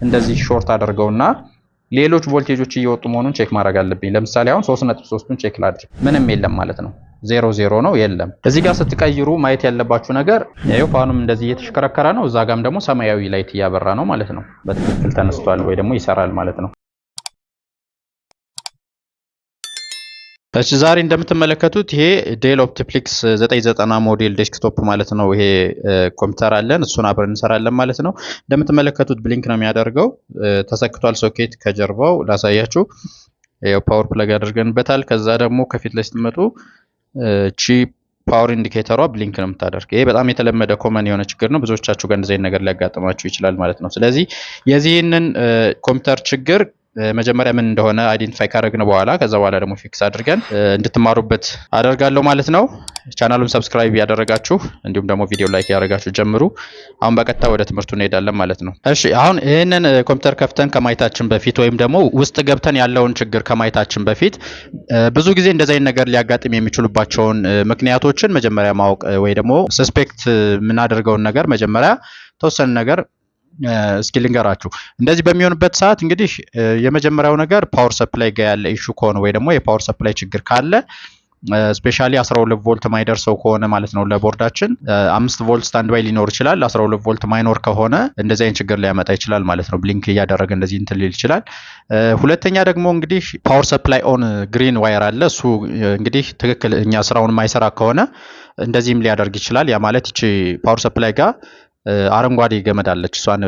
እንደዚህ ሾርት አድርገውና ሌሎች ቮልቴጆች እየወጡ መሆኑን ቼክ ማድረግ አለብኝ። ለምሳሌ አሁን 3.3ን ቼክ ላድርግ። ምንም የለም ማለት ነው። 0 ነው የለም። እዚህ ጋር ስትቀይሩ ማየት ያለባችሁ ነገር ያው ፋኑም እንደዚህ እየተሽከረከረ ነው። እዛ ጋም ደግሞ ሰማያዊ ላይት እያበራ ነው ማለት ነው። በትክክል ተነስቷል ወይ ደግሞ ይሰራል ማለት ነው። እሺ ዛሬ እንደምትመለከቱት ይሄ ዴል ኦፕቲፕሊክስ 990 ሞዴል ዴስክቶፕ ማለት ነው። ይሄ ኮምፒውተር አለን፣ እሱን አብረን እንሰራለን ማለት ነው። እንደምትመለከቱት ብሊንክ ነው የሚያደርገው። ተሰክቷል ሶኬት ከጀርባው ላሳያችሁ። ያው ፓወር ፕለግ አድርገንበታል። ከዛ ደግሞ ከፊት ላይ ስትመጡ ቺ ፓወር ኢንዲኬተሯ ብሊንክ ነው የምታደርግ። ይሄ በጣም የተለመደ ኮመን የሆነ ችግር ነው። ብዙዎቻችሁ ጋር እንደዚህ ነገር ሊያጋጥማችሁ ይችላል ማለት ነው። ስለዚህ የዚህንን ኮምፒውተር ችግር መጀመሪያ ምን እንደሆነ አይዴንቲፋይ ካደረግን በኋላ ከዛ በኋላ ደግሞ ፊክስ አድርገን እንድትማሩበት አደርጋለሁ ማለት ነው። ቻናሉን ሰብስክራይብ ያደረጋችሁ እንዲሁም ደግሞ ቪዲዮ ላይክ ያደረጋችሁ ጀምሩ። አሁን በቀጥታ ወደ ትምህርቱ እንሄዳለን ማለት ነው። እሺ አሁን ይህንን ኮምፒውተር ከፍተን ከማየታችን በፊት ወይም ደግሞ ውስጥ ገብተን ያለውን ችግር ከማየታችን በፊት ብዙ ጊዜ እንደዚህ አይነት ነገር ሊያጋጥም የሚችሉባቸውን ምክንያቶችን መጀመሪያ ማወቅ ወይ ደግሞ ሰስፔክት የምናደርገውን ነገር መጀመሪያ ተወሰነ ነገር እስኪ ልንገራችሁ። እንደዚህ በሚሆንበት ሰዓት እንግዲህ የመጀመሪያው ነገር ፓወር ሰፕላይ ጋር ያለ ኢሹ ከሆነ ወይ ደግሞ የፓወር ሰፕላይ ችግር ካለ ስፔሻሊ 12 ቮልት ማይደርሰው ከሆነ ማለት ነው ለቦርዳችን 5 ቮልት ስታንድ ባይ ሊኖር ይችላል። 12 ቮልት ማይኖር ከሆነ እንደዚህ አይነት ችግር ሊያመጣ ይችላል ማለት ነው። ብሊንክ እያደረገ እንደዚህ እንትን ሊል ይችላል። ሁለተኛ ደግሞ እንግዲህ ፓወር ሰፕላይ ኦን ግሪን ዋየር አለ። እሱ እንግዲህ ትክክል እኛ ስራውን ማይሰራ ከሆነ እንደዚህም ሊያደርግ ይችላል። ያ ማለት እቺ ፓወር ሰፕላይ ጋር አረንጓዴ ገመድ አለች። እሷን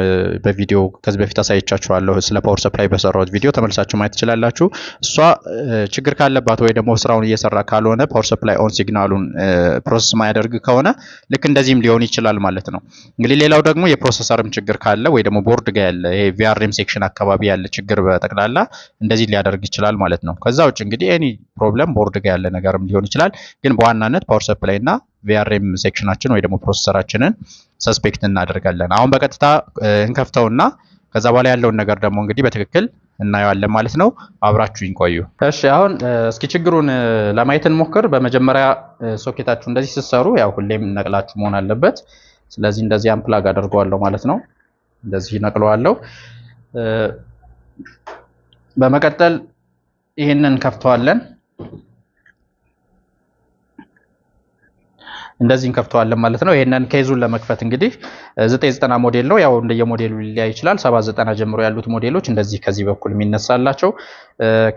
በቪዲዮ ከዚህ በፊት አሳይቻችኋለሁ። ስለ ፓወር ሰፕላይ በሰራሁት ቪዲዮ ተመልሳችሁ ማየት ትችላላችሁ። እሷ ችግር ካለባት ወይ ደግሞ ስራውን እየሰራ ካልሆነ ፓወር ሰፕላይ ኦን ሲግናሉን ፕሮሰስ ማያደርግ ከሆነ ልክ እንደዚህም ሊሆን ይችላል ማለት ነው። እንግዲህ ሌላው ደግሞ የፕሮሰሰርም ችግር ካለ ወይ ደግሞ ቦርድ ጋር ያለ ይሄ ቪአርኤም ሴክሽን አካባቢ ያለ ችግር በጠቅላላ እንደዚህ ሊያደርግ ይችላል ማለት ነው። ከዛ ውጭ እንግዲህ ኤኒ ፕሮብለም ቦርድ ጋር ያለ ነገርም ሊሆን ይችላል። ግን በዋናነት ፓወር ሰፕላይ እና ቪአርኤም ሴክሽናችን ወይ ደግሞ ፕሮሰሰራችንን ሰስፔክት እናደርጋለን። አሁን በቀጥታ እንከፍተውና ከዛ በኋላ ያለውን ነገር ደግሞ እንግዲህ በትክክል እናየዋለን ማለት ነው። አብራችሁኝ ቆዩ። እሺ አሁን እስኪ ችግሩን ለማየት እንሞክር። በመጀመሪያ ሶኬታችሁ እንደዚህ ስትሰሩ ያው ሁሌም ነቅላችሁ መሆን አለበት። ስለዚህ እንደዚህ አንፕላግ አደርገዋለሁ ማለት ነው። እንደዚህ ነቅለዋለሁ። በመቀጠል ይሄንን ከፍተዋለን። እንደዚህ እንከፍተዋለን ማለት ነው። ይሄንን ኬዙን ለመክፈት እንግዲህ 990 ሞዴል ነው። ያው እንደየሞዴሉ ሊለያይ ይችላል። 790 ጀምሮ ያሉት ሞዴሎች እንደዚህ ከዚህ በኩል የሚነሳላቸው፣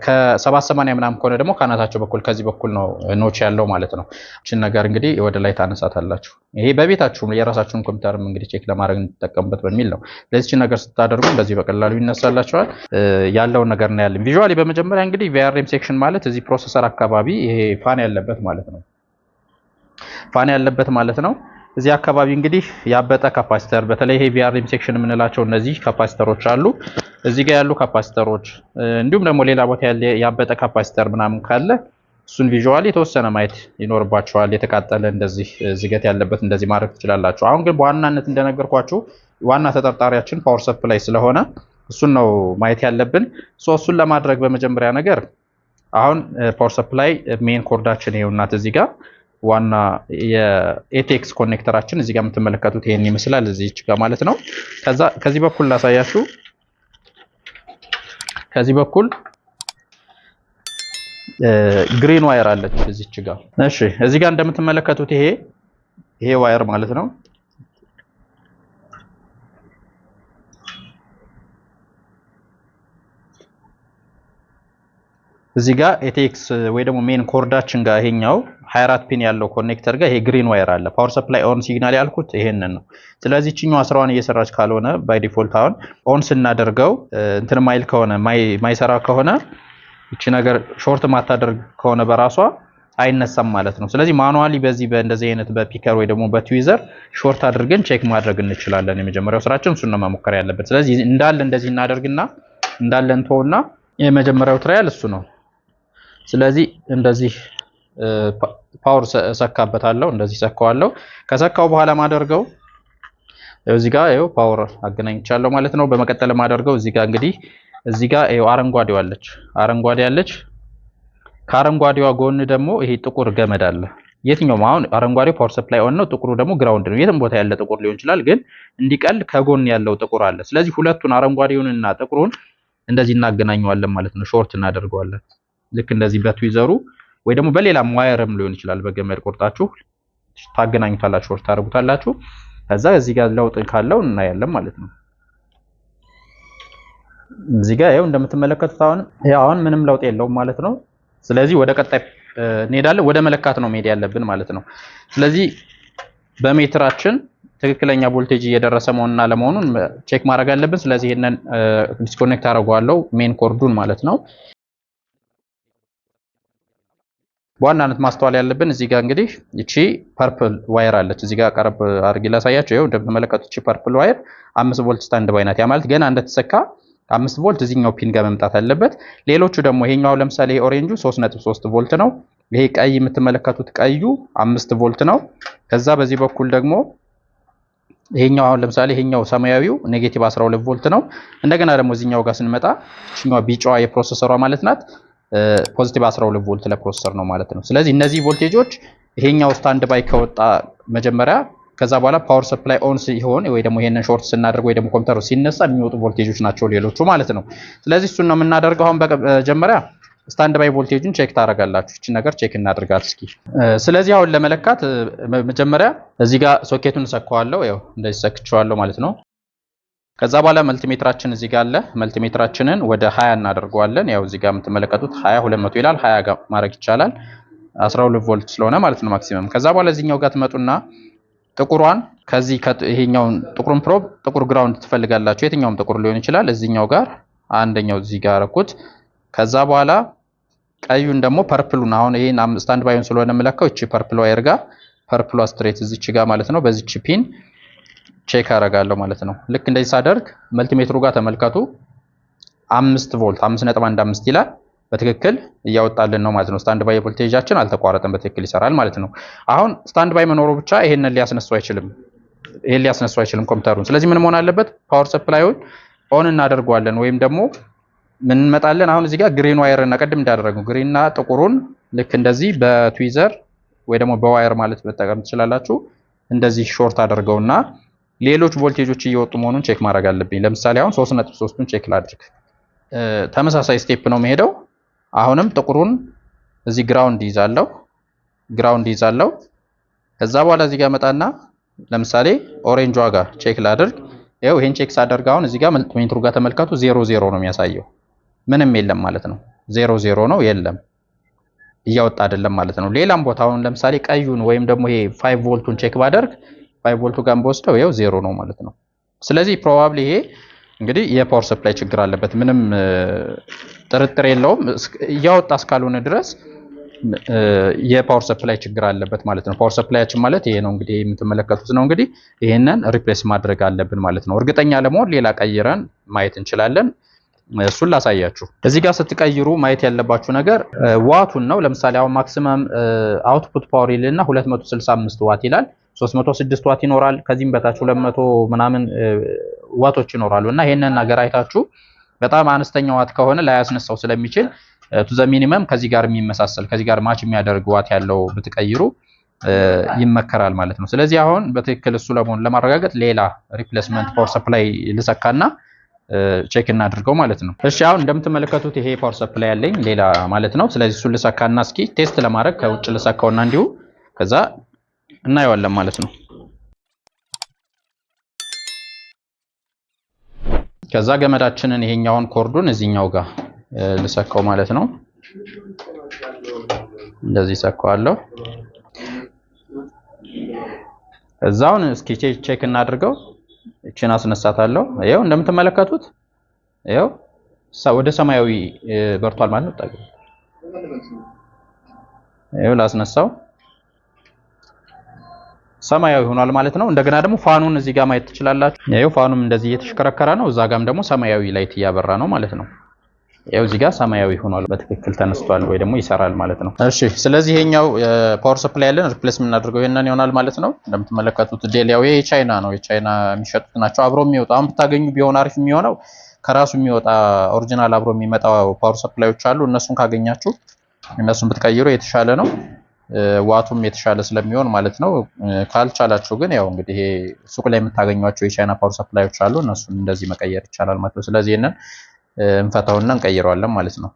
ከ780 ምናምን ከሆነ ደግሞ ካናታቸው በኩል ከዚህ በኩል ነው ኖች ያለው ማለት ነው። እቺን ነገር እንግዲህ ወደ ላይ ታነሳታላችሁ። ይሄ በቤታችሁም የራሳችሁን ኮምፒውተርም እንግዲህ ቼክ ለማድረግ እንድትጠቀሙበት በሚል ነው። ለዚህ እቺን ነገር ስታደርጉ እንደዚህ በቀላሉ ይነሳላችኋል። ያለውን ነገር እናያለን። ቪዥዋሊ በመጀመሪያ እንግዲህ ቪአርኤም ሴክሽን ማለት እዚህ ፕሮሰሰር አካባቢ ይሄ ፋን ያለበት ማለት ነው። ፋን ያለበት ማለት ነው። እዚህ አካባቢ እንግዲህ ያበጠ ካፓሲተር፣ በተለይ ይሄ ቪአርኤም ሴክሽን የምንላቸው እነዚህ ካፓሲተሮች አሉ። እዚህ ጋር ያሉ ካፓሲተሮች እንዲሁም ደግሞ ሌላ ቦታ ያለ ያበጠ ካፓሲተር ምናምን ካለ እሱን ቪዥዋሊ የተወሰነ ማየት ይኖርባቸዋል። የተቃጠለ እንደዚህ ዝገት ያለበት እንደዚህ ማድረግ ትችላላችሁ። አሁን ግን በዋናነት እንደነገርኳችሁ ዋና ተጠርጣሪያችን ፓወር ሰፕላይ ስለሆነ እሱን ነው ማየት ያለብን። እሱን ለማድረግ በመጀመሪያ ነገር አሁን ፓወር ሰፕላይ ሜን ኮርዳችን ይኸውና እዚህ ጋር ዋና የኤቴክስ ኮኔክተራችን እዚህ ጋር የምትመለከቱት ይሄን ይመስላል፣ እዚህች ጋር ማለት ነው። ከዚህ በኩል ላሳያችሁ። ከዚህ በኩል ግሪን ዋየር አለች እዚህች ጋር። እሺ እዚህ ጋር እንደምትመለከቱት ይሄ ዋየር ማለት ነው። እዚህ ጋር ኤቴክስ ወይ ደግሞ ሜን ኮርዳችን ጋር ይሄኛው 24 ፒን ያለው ኮኔክተር ጋር ይሄ ግሪን ዋየር አለ። ፓወር ሰፕላይ ኦን ሲግናል ያልኩት ይሄንን ነው። ስለዚህ እቺኛው ስራዋን እየሰራች ካልሆነ ባይ ዲፎልት አሁን ኦን ስናደርገው እንትን ማይል ከሆነ ማይሰራ ከሆነ እቺ ነገር ሾርት ማታደርግ ከሆነ በራሷ አይነሳም ማለት ነው። ስለዚህ ማኑዋሊ በዚህ በእንደዚህ አይነት በፒከር ወይ ደግሞ በትዊዘር ሾርት አድርገን ቼክ ማድረግ እንችላለን። የመጀመሪያው ስራችን እሱን ነው መሞከር ያለበት። ስለዚህ እንዳለ እንደዚህ እናደርግና እንዳለ እንተውና የመጀመሪያው ትራያል እሱ ነው። ስለዚህ እንደዚህ ፓወር ሰካበታለሁ። እንደዚህ ሰካዋለሁ። ከሰካው በኋላ ማደርገው እዚህ ጋር ይኸው ፓወር አገናኝቻለሁ ማለት ነው። በመቀጠል ማደርገው እዚህ ጋር እንግዲህ እዚህ ጋር ይኸው አረንጓዴው አለች። አረንጓዴ አለች። ከአረንጓዴዋ ጎን ደግሞ ይሄ ጥቁር ገመድ አለ። የትኛውም አሁን አረንጓዴው ፓወር ሰፕላይ ኦን ነው፣ ጥቁሩ ደግሞ ግራውንድ ነው። የትም ቦታ ያለ ጥቁር ሊሆን ይችላል፣ ግን እንዲቀል ከጎን ያለው ጥቁር አለ። ስለዚህ ሁለቱን አረንጓዴውንና ጥቁሩን እንደዚህ እናገናኘዋለን ማለት ነው። ሾርት እናደርገዋለን ልክ እንደዚህ በትዊዘሩ ወይ ደግሞ በሌላም ዋየርም ሊሆን ይችላል። በገመድ ቆርጣችሁ ታገናኙታላችሁ፣ ሾርት ታደርጉታላችሁ። ከዛ እዚህ ጋር ለውጥ ካለው እናያለን ማለት ነው። እዚህ ጋር ያው እንደምትመለከቱት አሁን ምንም ለውጥ የለውም ማለት ነው። ስለዚህ ወደ ቀጣይ እንሄዳለን። ወደ መለካት ነው መሄድ ያለብን ማለት ነው። ስለዚህ በሜትራችን ትክክለኛ ቮልቴጅ እየደረሰ መሆንና ለመሆኑን ቼክ ማድረግ አለብን። ስለዚህ ይሄንን ዲስኮኔክት አደርገዋለሁ ሜን ኮርዱን ማለት ነው። በዋናነት ማስተዋል ያለብን እዚህ ጋር እንግዲህ እቺ ፐርፕል ዋየር አለች። እዚህ ጋር ቀረብ አድርጌ ላሳያችሁ። ይኸው እንደምትመለከቱት እቺ ፐርፕል ዋየር 5 ቮልት ስታንድ ባይ ናት። ያ ማለት ገና እንደተሰካ 5 ቮልት እዚህኛው ፒን ጋር መምጣት አለበት። ሌሎቹ ደግሞ ይሄኛው ለምሳሌ ኦሬንጁ 3.3 ቮልት ነው። ይሄ ቀይ የምትመለከቱት ቀዩ 5 ቮልት ነው። ከዛ በዚህ በኩል ደግሞ ይሄኛው አሁን ለምሳሌ ይሄኛው ሰማያዊው ኔጌቲቭ 12 ቮልት ነው። እንደገና ደግሞ እዚህኛው ጋር ስንመጣ እቺኛው ቢጫዋ የፕሮሰሰሯ ማለት ናት ፖዚቲቭ 12 ቮልት ለፕሮሰሰር ነው ማለት ነው። ስለዚህ እነዚህ ቮልቴጆች ይሄኛው ስታንድ ባይ ከወጣ መጀመሪያ ከዛ በኋላ ፓወር ሰፕላይ ኦን ሲሆን ወይ ደግሞ ይሄንን ሾርት ስናደርግ ወይ ደግሞ ኮምፒውተሩ ሲነሳ የሚወጡ ቮልቴጆች ናቸው ሌሎቹ ማለት ነው። ስለዚህ እሱን ነው የምናደርገው። አሁን በመጀመሪያ ስታንድ ባይ ቮልቴጁን ቼክ ታደርጋላችሁ። እቺ ነገር ቼክ እናድርጋት እስኪ። ስለዚህ አሁን ለመለካት መጀመሪያ እዚህ ጋር ሶኬቱን ሰካዋለሁ። ያው እንደዚህ ሰክቼዋለሁ ማለት ነው። ከዛ በኋላ መልቲሜትራችን እዚህ ጋር አለ። መልቲሜትራችንን ወደ 20 እናደርገዋለን። ያው እዚህ ጋር የምትመለከቱት 20 200 ይላል። 20 ጋር ማድረግ ይቻላል 12 ቮልት ስለሆነ ማለት ነው ማክሲመም። ከዛ በኋላ እዚህኛው ጋር ትመጡና ጥቁሯን ከዚህ ይሄኛውን ጥቁሩን ፕሮብ ጥቁር ግራውንድ ትፈልጋላችሁ። የትኛውም ጥቁር ሊሆን ይችላል። እዚህኛው ጋር አንደኛው እዚህ ጋር አረኩት። ከዛ በኋላ ቀዩን ደግሞ ፐርፕሉን አሁን ይሄን ስታንድ ባይውን ስለሆነ የምለካው እቺ ፐርፕል ዋየር ጋር ፐርፕሏ ስትሬት እዚች ጋር ማለት ነው በዚች ፒን ቼክ አደርጋለሁ ማለት ነው። ልክ እንደዚህ ሳደርግ መልቲሜትሩ ጋር ተመልከቱ 5 ቮልት 5.15 ይላል። በትክክል እያወጣልን ነው ማለት ነው። ስታንድ ባይ ቮልቴጃችን አልተቋረጠም፣ በትክክል ይሰራል ማለት ነው። አሁን ስታንድ ባይ መኖሩ ብቻ ይሄንን ሊያስነሳው አይችልም ኮምፒውተሩን። ስለዚህ ምን መሆን አለበት? ፓወር ሰፕላዩን ኦን እናደርገዋለን ወይም ደግሞ ምን እንመጣለን። አሁን እዚህ ጋር ግሪን ዋየር እና ቀድም እንዳደረግነው ግሪንና ጥቁሩን ልክ እንደዚህ በትዊዘር ወይ ደግሞ በዋየር ማለት መጠቀም ትችላላችሁ። እንደዚህ ሾርት አድርገውና ሌሎች ቮልቴጆች እየወጡ መሆኑን ቼክ ማድረግ አለብኝ። ለምሳሌ አሁን 3.3ን ቼክ ላድርግ። ተመሳሳይ ስቴፕ ነው የሚሄደው። አሁንም ጥቁሩን እዚህ ግራውንድ ይዛለው። ከዛ በኋላ እዚህ ጋር መጣና ለምሳሌ ኦሬንጅ ዋጋ ቼክ ላድርግ። ይሄው ይሄን ቼክ ሳደርግ አሁን እዚህ ጋር መልቲሜትሩ ጋር ተመልከቱ 00 ነው የሚያሳየው። ምንም የለም ማለት ነው። 00 ነው የለም፣ እያወጣ አይደለም ማለት ነው። ሌላም ቦታ አሁን ለምሳሌ ቀዩን ወይም ደግሞ ይሄ 5 ቮልቱን ቼክ ባደርግ 5 ቮልቱ ጋር በወስደው ይሄው 0 ነው ማለት ነው። ስለዚህ ፕሮባብሊ ይሄ እንግዲህ የፓወር ሰፕላይ ችግር አለበት፣ ምንም ጥርጥር የለውም። እያወጣ እስካልሆነ ድረስ የፓወር ሰፕላይ ችግር አለበት ማለት ነው። ፓወር ሰፕላያችን ማለት ይሄ ነው እንግዲህ የምትመለከቱት ነው። እንግዲህ ይሄንን ሪፕሌስ ማድረግ አለብን ማለት ነው። እርግጠኛ ለመሆን ሌላ ቀይረን ማየት እንችላለን። እሱን ላሳያችሁ። እዚህ ጋር ስትቀይሩ ማየት ያለባችሁ ነገር ዋቱን ነው። ለምሳሌ አሁን ማክሲመም አውትፑት ፓወር ይልና 265 ዋት ይላል። 306 ዋት ይኖራል። ከዚህም በታች 200 ምናምን ዋቶች ይኖራሉ እና ይሄንን ነገር አይታችሁ በጣም አነስተኛ ዋት ከሆነ ላያስነሳው ስለሚችል ቱ ዘ ሚኒመም ከዚህ ጋር የሚመሳሰል ከዚህ ጋር ማች የሚያደርግ ዋት ያለው ብትቀይሩ ይመከራል ማለት ነው። ስለዚህ አሁን በትክክል እሱ ለመሆን ለማረጋገጥ ሌላ ሪፕሌስመንት ፓወር ሰፕላይ ልሰካና ቼክ እናድርገው ማለት ነው። እሺ አሁን እንደምትመለከቱት ይሄ ፓወር ሰፕላይ ያለኝ ሌላ ማለት ነው። ስለዚህ እሱ ልሰካና እስኪ ቴስት ለማድረግ ከውጭ ልሰካውና እንዲሁ ከዛ እናየዋለን ማለት ነው። ከዛ ገመዳችንን ይሄኛውን ኮርዱን እዚህኛው ጋር ልሰካው ማለት ነው። እንደዚህ ሰካዋለሁ። እዛውን እስኪ ቼክ እናድርገው። እቺን አስነሳታለሁ። ይሄው እንደምትመለከቱት ይሄው ወደ ሰማያዊ በርቷል ማለት ነው። ታዲያ ይሄው ላስነሳው ሰማያዊ ሆኗል ማለት ነው። እንደገና ደግሞ ፋኑን እዚህ ጋር ማየት ትችላላችሁ። ይሄው ፋኑም እንደዚህ እየተሽከረከረ ነው። እዛ ጋርም ደግሞ ሰማያዊ ላይት እያበራ ነው ማለት ነው። ይሄው እዚህ ጋር ሰማያዊ ሆኗል፣ በትክክል ተነስቷል ወይ ደግሞ ይሰራል ማለት ነው። እሺ ስለዚህ ይሄኛው ፓወር ሰፕላይ ያለን ሪፕሌስ የምናደርገው ይሄንን ይሆናል ማለት ነው። እንደምትመለከቱት ዴሊያው ይሄ ቻይና ነው፣ የቻይና የሚሸጡት ናቸው። አብሮ የሚወጣ አሁን ብታገኙ ቢሆን አሪፍ የሚሆነው ከራሱ የሚወጣ ኦሪጂናል አብሮ የሚመጣው ፓወር ሰፕላዮች አሉ። እነሱን ካገኛችሁ እነሱን ብትቀይሩ የተሻለ ነው። ዋቱም የተሻለ ስለሚሆን ማለት ነው። ካልቻላችሁ ግን ያው እንግዲህ ይሄ ሱቅ ላይ የምታገኟቸው የቻይና ፓወር ሰፕላዮች አሉ። እነሱን እንደዚህ መቀየር ይቻላል ማለት ነው። ስለዚህ ይሄንን እንፈታውና እንቀይረዋለን ማለት ነው።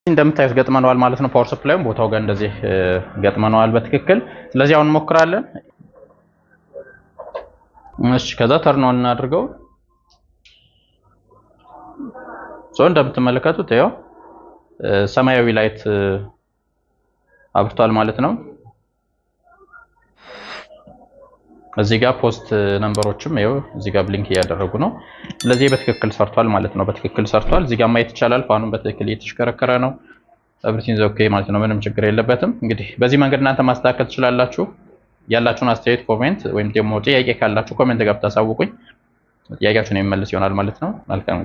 እንደምታዩት ገጥመነዋል ማለት ነው። ፓወር ሰፕላዩን ቦታው ጋር እንደዚህ ገጥመነዋል በትክክል። ስለዚህ አሁን እንሞክራለን። እሺ ከዛ ተርን ኦን እናድርገው። እንደምትመለከቱት ያው ሰማያዊ ላይት አብርቷል ማለት ነው። እዚህ ጋር ፖስት ነምበሮችም ይኸው እዚህ ጋር ብሊንክ እያደረጉ ነው። ስለዚህ በትክክል ሰርቷል ማለት ነው። በትክክል ሰርቷል። እዚህ ጋር ማየት ይቻላል። ፋኑን በትክክል እየተሽከረከረ ነው። ኤቭሪቲንግ ኦኬ ማለት ነው። ምንም ችግር የለበትም። እንግዲህ በዚህ መንገድ እናንተ ማስተካከል ትችላላችሁ። ያላችሁን አስተያየት ኮሜንት ወይም ደግሞ ጥያቄ ካላችሁ ኮሜንት ጋር ብታሳውቁኝ ጥያቄያችሁን የሚመልስ ይሆናል ማለት ነው። መልካም